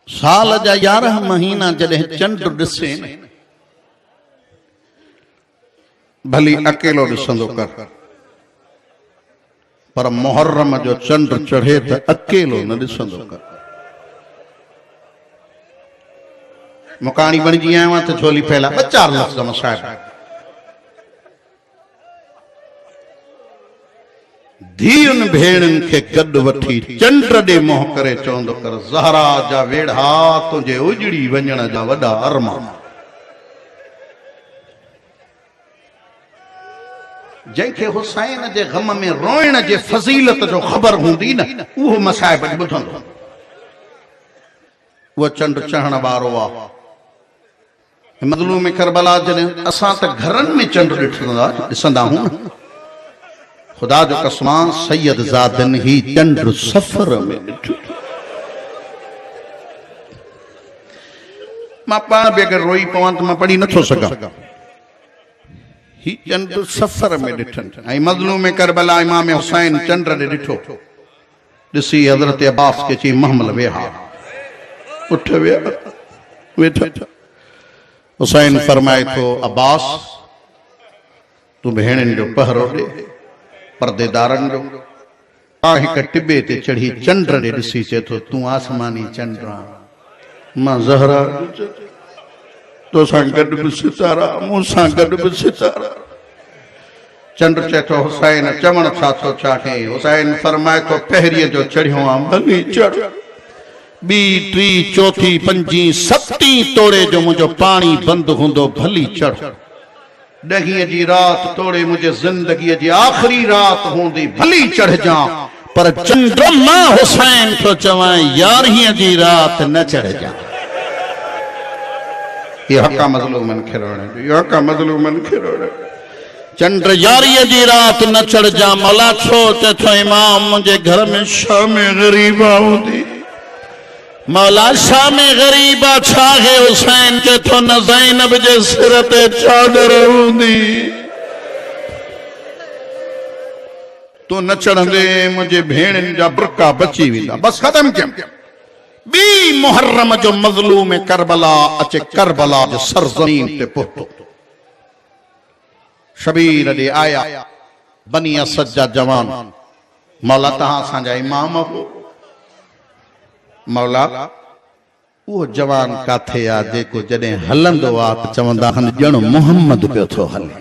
साल जा 11 महीना जॾहिं चंड ॾिसे भली अकेलो ॾिसंदो कर, पर मुहर्रम जो चंड चढ़े त अकेलो न ॾिसंदो कर। मुकाणी बणिजी आयो आहियां त झोली फैला 2-4 लफ़्ज़ मसाइब धीउनि भेणुनि खे गॾु वठी चंड ॾे मोह करे चवंदो कर, ज़हरा जा वेढ़ा तुंहिंजे उजड़ी वञण जा वॾा अरमान। जंहिंखे हुसैन जे ग़म में रोइण जे फज़ीलत जो ख़बर हूंदी न, उहो मसाइब ॿुधंदो। उहो चंड चढ़ण वारो आहे। मज़लूम करबला जॾहिं असां त घरनि में चंड ॾिसंदा हूं न, खुदा जो कसमान सैयद ज़ादन ही चंड सफ़र में ॾिठो। मां पाण बि अगरि रोई पवां त मां पढ़ी नथो सघां। ही चंड सफ़र में ॾिठनि। ऐं मज़लूम करबला इमाम हुसैन चंड ॾे ॾिठो। ॾिसी हज़रत अब्बास खे चई, महमल वेहा, उठ वेठा। हुसैन फरमाए थो, अब्बास तूं भेणनि जो पहरो ॾे, पर्देदारनि जो। हिक टिबे ते चढ़ी चंड ॾे ॾिसी चए थो, तूं आसमानी चंड आहीं, मां ज़हरा तोसां गॾु बि सितारा, मूंसां गॾु बि सितारा। चंड चए थो, हुसैन चवण छा थो चाहे? हुसैन फरमाए थो, पहिरीअ जो चढ़ियो आं, भली चढ़। ॿी, टी, चौथी, पंजी, सती तोड़े जो मुंहिंजो पाणी बंदि हूंदो, भली चढ़। 10 जी रात तोड़े मुझे जिंदगी जी आखिरी रात हूंदी, भली चढ़ जा। पर चंड मां हुसैन तो चवां, 11 जी रात न चढ़ जा। ये हक़ मज़लूमन खे रोने जो, ये हक़ मज़लूमन खे रोने। चंड 11 जी रात न चढ़ जा। मौला छो ते थो इमाम मुझे घर में शाम गरीबा हूंदी। मौला शाम गरीबा छा है? हुसैन के तो न ज़ैनब जे सिर ते चादर हूंदी। तो न चढ़ंदे मुझे भेणनि जा बुरका बची वेंदा। बस ख़त्म कयमि। ॿी मुहर्रम जो मज़लूम करबला अचे करबला जे सरज़मीन ते पहुतो। शबीर ॾे आया बनी असद जा जवान। मौला तहां असांजा इमाम हो। मौला वो जवान काथे आ जेको जॾहिं हलंदो आ त चवंदा आहिनि ॼण मुहम्मद पियो थो हले।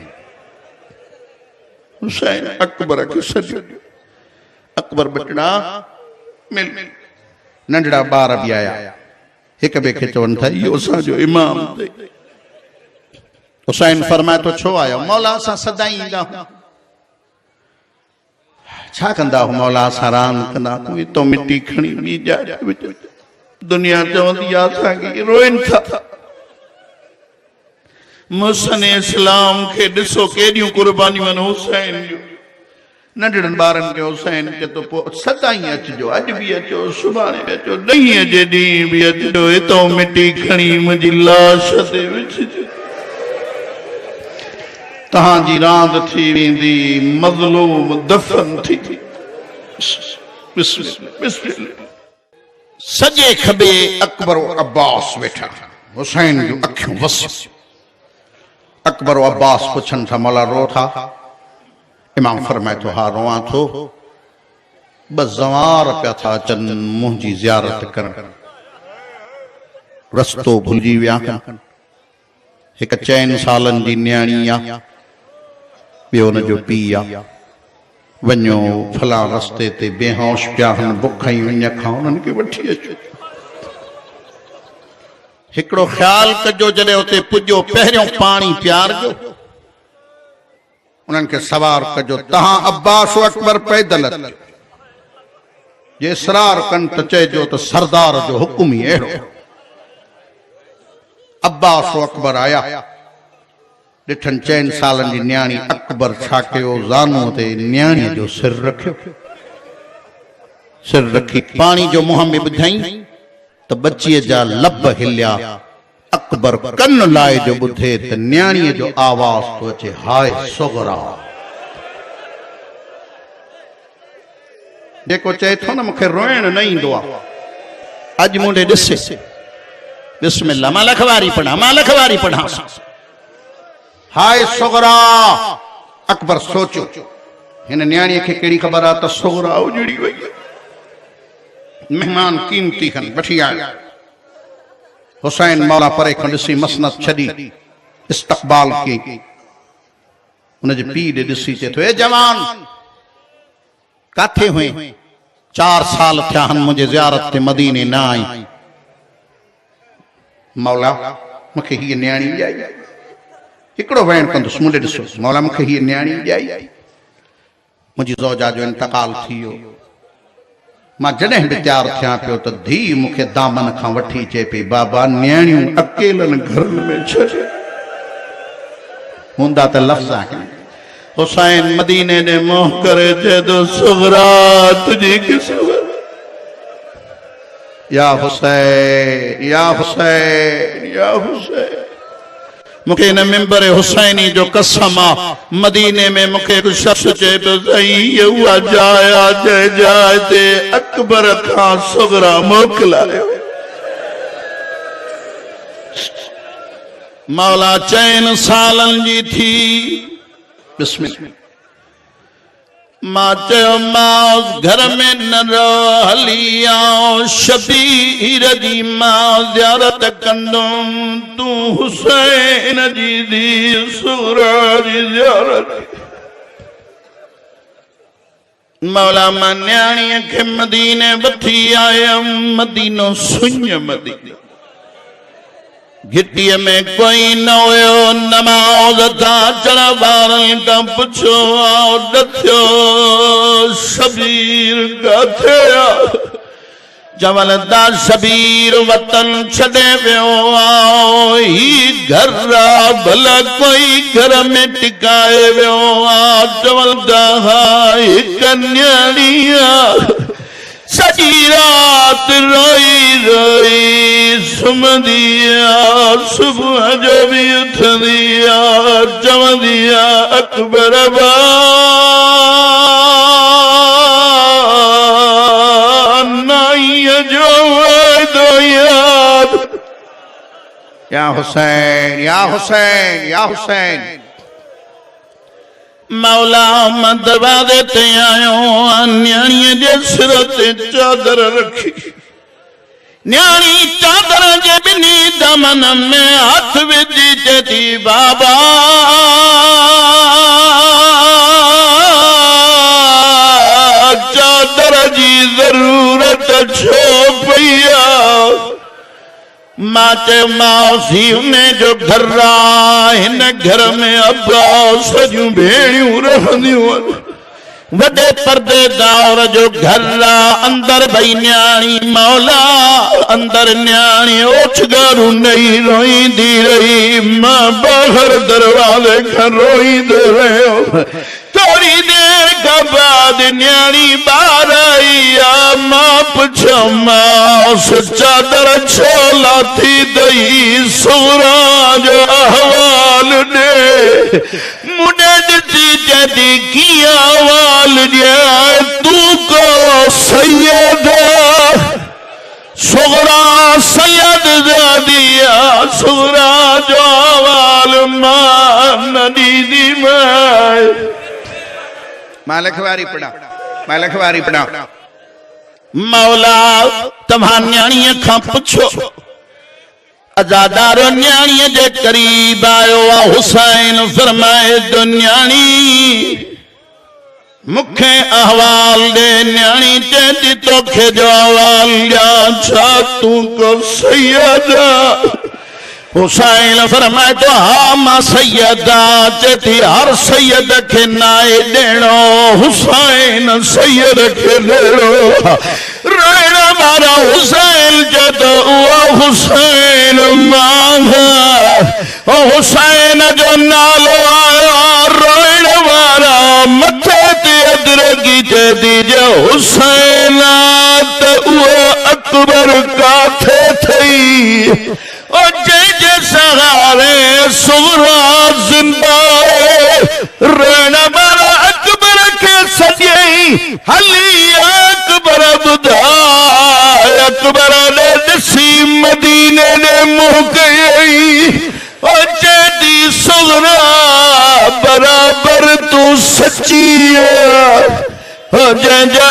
हुसैन अकबर खे सॾियो। अकबर बटड़ा मिल। नंढड़ा ॿार बि आया, हिक ॿिए खे चवनि था, इहो असांजो इमाम। हुसैन फरमाए थो, छो आयो? मौला असां सदाई ईंदा आहियूं। छा कंदा हो? मौला असां रांदि कंदा तूं तो मिट्टी खणी ॿी जाइ। दुनिया चवंदी आहे असांखे रोइनि था। मुहसिन इस्लाम खे ॾिसो केॾियूं कुर्बानियूं आहिनि हुसैन जूं। नंढड़नि ॿारनि खे हुसैन चए थो, पोइ सदाई अचिजो, अॼु बि अचो, सुभाणे बि अचो, ॾहीं जे ॾींहुं बि अचिजो। हितो मिट्टी खणी मुंहिंजी लाश ते विझिजो। तहांजी रांदि थी वेंदी, मज़लूम दफ़न थी। सॼे खॿे अकबर अब्बास वेठा। हुसैन जूं अखियूं वसियूं। अकबर अब्बास पुछनि था, मौला रो था? इमाम फरमाए थो, हा रोआं थो। 2 ज़वार पिया था अचनि मुंहिंजी ज़ियारत करण। रस्तो भुलिजी विया। हिक 4 सालनि जी न्याणी आहे, ॿियो हुनजो पीउ आहे। वञो फलां रस्ते ते बेहोश पिया आहिनि, बुख ई वञ खां उन्हनि खे वठी अचो। हिकिड़ो ख़्यालु कजो, जॾहिं उते पुॼो पहिरियों पाणी पियारजो, उन्हनि खे सवार कजो। तहां अब्बास अकबर पैदल अचो। जे इसरार कनि त चइजो त सरदार जो हुकुम ई अहिड़ो। अब्बास अकबर आया। ॾिठनि 4 सालनि जी न्याणी। अकबर छा कयो? ज़ानू ते न्याणीअ जो सिर रखियो। सिर रखी पाणी जो मुंहं में विधई त बचीअ जा लब हिलिया। अकबर कन लाए जो ॿुधे त न्याणीअ जो आवाज़ थो अचे, हाय सुगरा। जेको चए थो न मूंखे रोइण न ईंदो आहे, अॼु मूंखे ॾिसे बिस्मिल्लाह मां लखवारी पढ़ा हाय सुगरा अकबर सोचो हिन न्याणी के केड़ी खबर आ त सुगरा उजड़ी वई मेहमान कीमती खन वठी आया हुसैन मौला परे खन ॾिसी मसनत छॾी इस्तक़बाल की उनजे पीउ ॾे ॾिसी चए थो ए जवान काथे हुए 4 साल थिया हन मुझे ज़ियारत ते मदीने ना आई मौला मूंखे हीअ न्याणी ॼाई हिकिड़ो वैण कंदुसि मूं ॾे ॾिसो मौला मूंखे हीअ न्याणी ॼाई मुंहिंजी ज़ौजा जो इंतकाल थी वियो मां जॾहिं बि तैयार थियां पियो त धीउ मूंखे दामन खां वठी चए पई बाबा न्याणियूं अकेलनि घरनि में छॾ हूंदा त लफ़्ज़ आहिनि हुसैन मदीने ने मोह करे चए थो सुगरा तुझी किस्मत या हुसैन या हुसैन या हुसैन मुखे इन मिंबर हुसैनी जो कसम आ मदीने में मुखे कुछ शख्स चए तो सही हुआ जाया जय जाए ते अकबर खां सुगरा मोकलायो मौला 4 सालन जी थी बिस्मिल्लाह मां चयो मां घर में न रहो हली आओ शबीर जी मां ज़ियारत कंदुम तू हुसैन जी दी सुगरा जी ज़ियारत मौला मां न्याणीअ खे मदीने वठी आयम मदीनो सुञ मदीनो घिटीअ में कोई न हुयो नमाज़ तां अचण वारनि खां पुछो आओ ॾथियो शबीर काथे आ चवनि था शबीर वतन छॾे वियो आओ ही घर आ भला कोई घर में टिकाए वियो आ चवनि था हा हिक न्याणी आ सॼी रात रोई रोई सुम्हंदी आ सुबुह जो भी उथंदी आ चवंदी आ अकबर नाईअ जो वाइदो याद या हुसैन या हुसैन या हुसैन मौला मां दरवाजे ते आयो न्याणीअ जे सिर ते चादर रखी न्याणी चादर जे ॿिन्ही दामन में हथ विझी चए थी बाबा चादर जी ज़रूरत छो पई आहे मां चयो मासी में जो घर आहे हिन घर में अब्बास जूं भेणियूं रहंदियूं वॾे पर्देदार जो घर आहे अंदर भई न्याणी मौला अंदर न्याणी ओछगारू नई रोईंदी रही मां ॿाहिरि दरवाज़े खां रोईंदो रहियो थोड़ी देर खां बाद न्याणी ॿाहिरि आई आहे मां पुछियो मांस चादर छो लाथी दई सुगरा जो अहवाल ॾे मुंडे ॾिसी चएती कीअं अहवाल ॾियां तूं को सैयद सुगरा सैयद ज़ादी आहे सुगरा जो अहवाल मां न ॾींदी मां लखवारी पढ़ा मौला तव्हां न्याणीअ खां पुछो अज़ादारो न्याणीअ जे करीब आयो आहे हुसैन फरमाए तो न्याणी मुखे अहवाल दे न्याणी चए थी तोखे जो अहवाल ॾियां छा तूं को सैयद हुसैन फरमाए तो हा मां सैयदा चेती हर सैयद के नाए ॾियणो हुसैन सैयद के ॾियणो रोइण वारा हुसैन जो उहो हुसैन मांगा हुसैन जो नालो आयो रोइण वारा मथे ते अदरगी चेती जो हुसैन त उहो अकबर काथे थई ओ जे सहारे सुगरा जिंदा रोइण वारा अकबर के सॼई हली अकबर ॿुधाए अकबर ने ॾिसी मदीने ने गई चेती सुगरा बराबर तू सच्ची है जंजा